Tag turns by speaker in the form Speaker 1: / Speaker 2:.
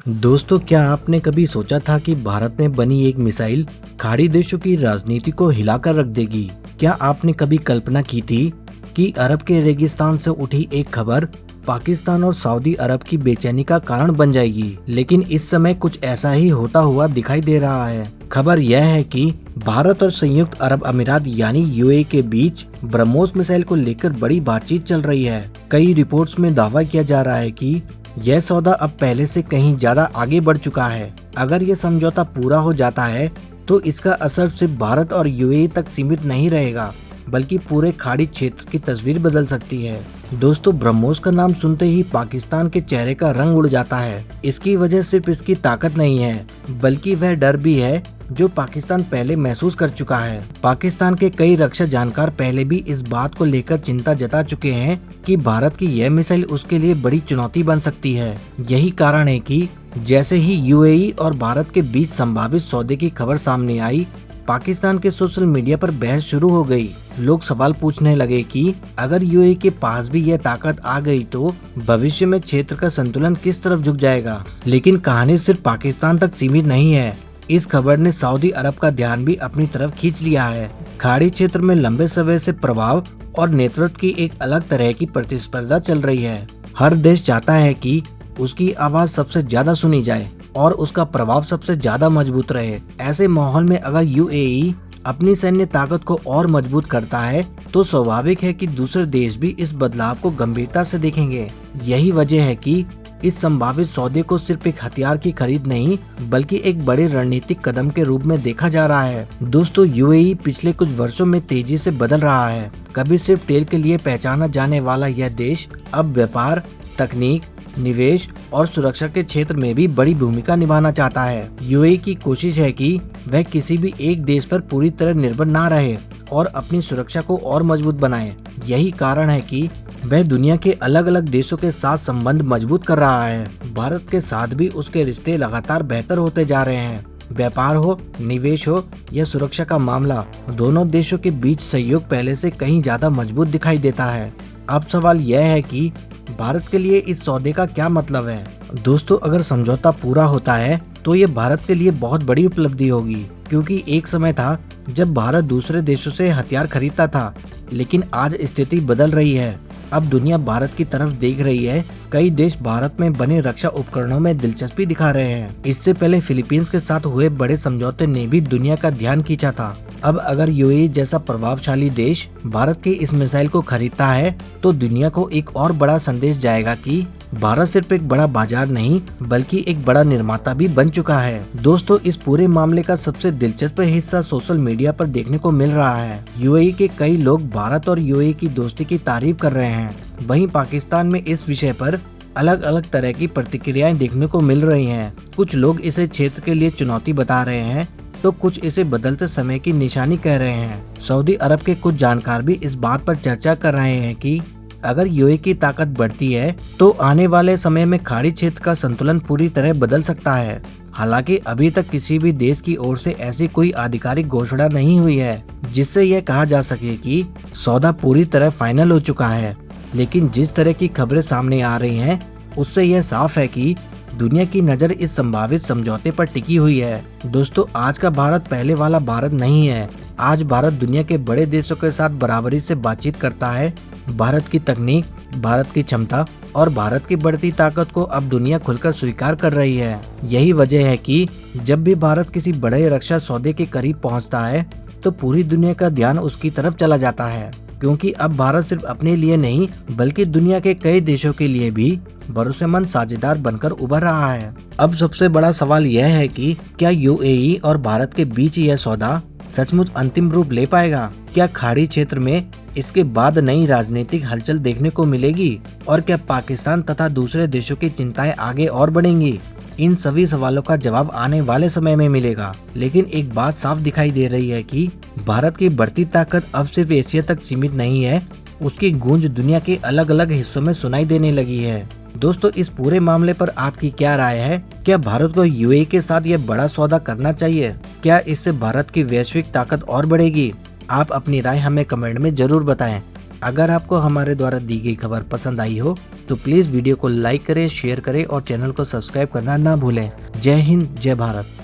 Speaker 1: दोस्तों, क्या आपने कभी सोचा था कि भारत में बनी एक मिसाइल खाड़ी देशों की राजनीति को हिलाकर रख देगी? क्या आपने कभी कल्पना की थी कि अरब के रेगिस्तान से उठी एक खबर पाकिस्तान और सऊदी अरब की बेचैनी का कारण बन जाएगी? लेकिन इस समय कुछ ऐसा ही होता हुआ दिखाई दे रहा है। खबर यह है कि भारत और संयुक्त अरब अमीरात यानी यूएई के बीच ब्रह्मोस मिसाइल को लेकर बड़ी बातचीत चल रही है। कई रिपोर्ट्स में दावा किया जा रहा है कि यह सौदा अब पहले से कहीं ज्यादा आगे बढ़ चुका है। अगर यह समझौता पूरा हो जाता है तो इसका असर सिर्फ भारत और यूएई तक सीमित नहीं रहेगा, बल्कि पूरे खाड़ी क्षेत्र की तस्वीर बदल सकती है। दोस्तों, ब्रह्मोस का नाम सुनते ही पाकिस्तान के चेहरे का रंग उड़ जाता है। इसकी वजह सिर्फ इसकी ताकत नहीं है, बल्कि वह डर भी है जो पाकिस्तान पहले महसूस कर चुका है। पाकिस्तान के कई रक्षा जानकार पहले भी इस बात को लेकर चिंता जता चुके हैं कि भारत की यह मिसाइल उसके लिए बड़ी चुनौती बन सकती है। यही कारण है कि जैसे ही यूएई और भारत के बीच संभावित सौदे की खबर सामने आई, पाकिस्तान के सोशल मीडिया पर बहस शुरू हो गई। लोग सवाल पूछने लगे कि अगर यूएई के पास भी यह ताकत आ गई तो भविष्य में क्षेत्र का संतुलन किस तरफ झुक जाएगा। लेकिन कहानी सिर्फ पाकिस्तान तक सीमित नहीं है। इस खबर ने सऊदी अरब का ध्यान भी अपनी तरफ खींच लिया है। खाड़ी क्षेत्र में लंबे समय से प्रभाव और नेतृत्व की एक अलग तरह की प्रतिस्पर्धा चल रही है। हर देश चाहता है कि उसकी आवाज सबसे ज्यादा सुनी जाए और उसका प्रभाव सबसे ज्यादा मजबूत रहे। ऐसे माहौल में अगर यूएई अपनी सैन्य ताकत को और मजबूत करता है तो स्वाभाविक है कि दूसरे देश भी इस बदलाव को गंभीरता से देखेंगे। यही वजह है कि इस संभावित सौदे को सिर्फ एक हथियार की खरीद नहीं, बल्कि एक बड़े रणनीतिक कदम के रूप में देखा जा रहा है। दोस्तों, यूएई पिछले कुछ वर्षों में तेजी से बदल रहा है। कभी सिर्फ तेल के लिए पहचाना जाने वाला यह देश अब व्यापार, तकनीक, निवेश और सुरक्षा के क्षेत्र में भी बड़ी भूमिका निभाना चाहता है। यूएई की कोशिश है कि वह किसी भी एक देश पर पूरी तरह निर्भर ना रहे और अपनी सुरक्षा को और मजबूत बनाए। यही कारण है कि वह दुनिया के अलग अलग देशों के साथ संबंध मजबूत कर रहा है। भारत के साथ भी उसके रिश्ते लगातार बेहतर होते जा रहे हैं। व्यापार हो, निवेश हो या सुरक्षा का मामला, दोनों देशों के बीच सहयोग पहले से कहीं ज्यादा मजबूत दिखाई देता है। अब सवाल यह है कि भारत के लिए इस सौदे का क्या मतलब है। दोस्तों, अगर समझौता पूरा होता है तो ये भारत के लिए बहुत बड़ी उपलब्धि होगी, क्योंकि एक समय था जब भारत दूसरे देशों से हथियार खरीदता था, लेकिन आज स्थिति बदल रही है। अब दुनिया भारत की तरफ देख रही है। कई देश भारत में बने रक्षा उपकरणों में दिलचस्पी दिखा रहे हैं। इससे पहले फिलीपींस के साथ हुए बड़े समझौते ने भी दुनिया का ध्यान खींचा था। अब अगर यूएई जैसा प्रभावशाली देश भारत की इस मिसाइल को खरीदता है तो दुनिया को एक और बड़ा संदेश जाएगा कि भारत सिर्फ एक बड़ा बाजार नहीं, बल्कि एक बड़ा निर्माता भी बन चुका है। दोस्तों, इस पूरे मामले का सबसे दिलचस्प हिस्सा सोशल मीडिया पर देखने को मिल रहा है। यूएई के कई लोग भारत और यूएई की दोस्ती की तारीफ कर रहे हैं। वहीं पाकिस्तान में इस विषय पर अलग अलग तरह की प्रतिक्रियाएं देखने को मिल रही हैं। कुछ लोग इसे क्षेत्र के लिए चुनौती बता रहे हैं तो कुछ इसे बदलते समय की निशानी कह रहे हैं। सऊदी अरब के कुछ जानकार भी इस बात पर चर्चा कर रहे हैं कि अगर यूएई की ताकत बढ़ती है तो आने वाले समय में खाड़ी क्षेत्र का संतुलन पूरी तरह बदल सकता है। हालांकि अभी तक किसी भी देश की ओर से ऐसी कोई आधिकारिक घोषणा नहीं हुई है जिससे यह कहा जा सके कि सौदा पूरी तरह फाइनल हो चुका है। लेकिन जिस तरह की खबरें सामने आ रही हैं, उससे यह साफ है कि दुनिया की नजर इस संभावित समझौते पर टिकी हुई है। दोस्तों, आज का भारत पहले वाला भारत नहीं है। आज भारत दुनिया के बड़े देशों के साथ बराबरी से बातचीत करता है। भारत की तकनीक, भारत की क्षमता और भारत की बढ़ती ताकत को अब दुनिया खुलकर स्वीकार कर रही है। यही वजह है कि जब भी भारत किसी बड़े रक्षा सौदे के करीब पहुंचता है तो पूरी दुनिया का ध्यान उसकी तरफ चला जाता है, क्योंकि अब भारत सिर्फ अपने लिए नहीं, बल्कि दुनिया के कई देशों के लिए भी भरोसेमंद साझेदार बनकर उभर रहा है। अब सबसे बड़ा सवाल यह है कि क्या यूएई और भारत के बीच यह सौदा सचमुच अंतिम रूप ले पाएगा? क्या खाड़ी क्षेत्र में इसके बाद नई राजनीतिक हलचल देखने को मिलेगी और क्या पाकिस्तान तथा दूसरे देशों की चिंताएं आगे और बढ़ेंगी? इन सभी सवालों का जवाब आने वाले समय में मिलेगा। लेकिन एक बात साफ दिखाई दे रही है कि भारत की बढ़ती ताकत अब सिर्फ एशिया तक सीमित नहीं है, उसकी गूंज दुनिया के अलग अलग हिस्सों में सुनाई देने लगी है। दोस्तों, इस पूरे मामले पर आपकी क्या राय है? क्या भारत को यूएई के साथ यह बड़ा सौदा करना चाहिए? क्या इससे भारत की वैश्विक ताकत और बढ़ेगी? आप अपनी राय हमें कमेंट में जरूर बताएं। अगर आपको हमारे द्वारा दी गई खबर पसंद आई हो तो प्लीज़ वीडियो को लाइक करें, शेयर करें और चैनल को सब्सक्राइब करना ना भूलें। जय हिंद, जय भारत।